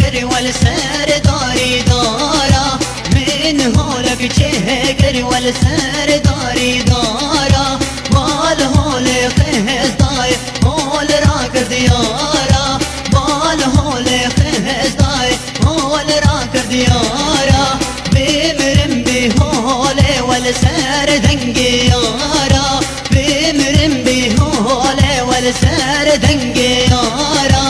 شهر والسرداري دارا من هولك شهر والسرداري دارا بال هول خز داي هول راك ديارا بال هول خز داي هول راك ديارا بمرم بهول والسردنجي يارا بمرم بهول والسردنجي يارا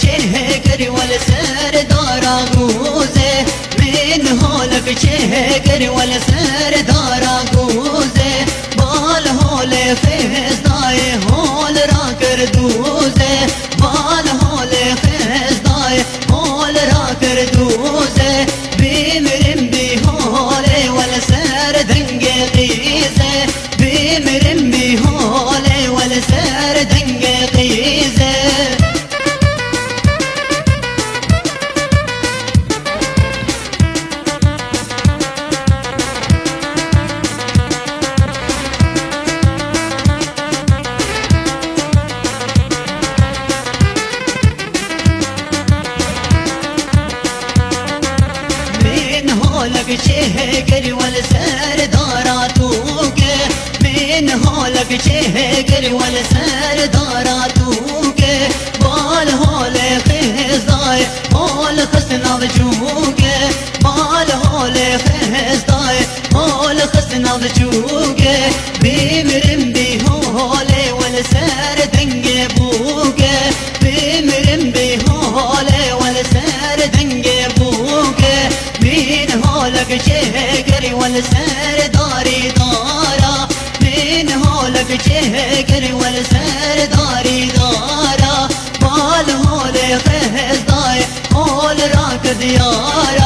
شهر والسردارا غوزه من هولك شهر والسردارا غوزه بال هول خز داي هول راكر دوزه بال هول خز داي هول راكر دوزه بمرم بهول والسردنجي قيزه بمرم بهول والسردنجي قيزه هولك شهر والسردارا توكه من هولك شهر والسردارا توكه بال هول خز داي هول خسنا بجوكه بال هول خز داي هول خسنا بجوكه بمرم بهول والسردنجي بوكه بمرم بهول والسردنجي بوكه من هولك شهر والسرداري دارا من هولك شهر والسرداري دارا بال هول خز داي هول راك ديارا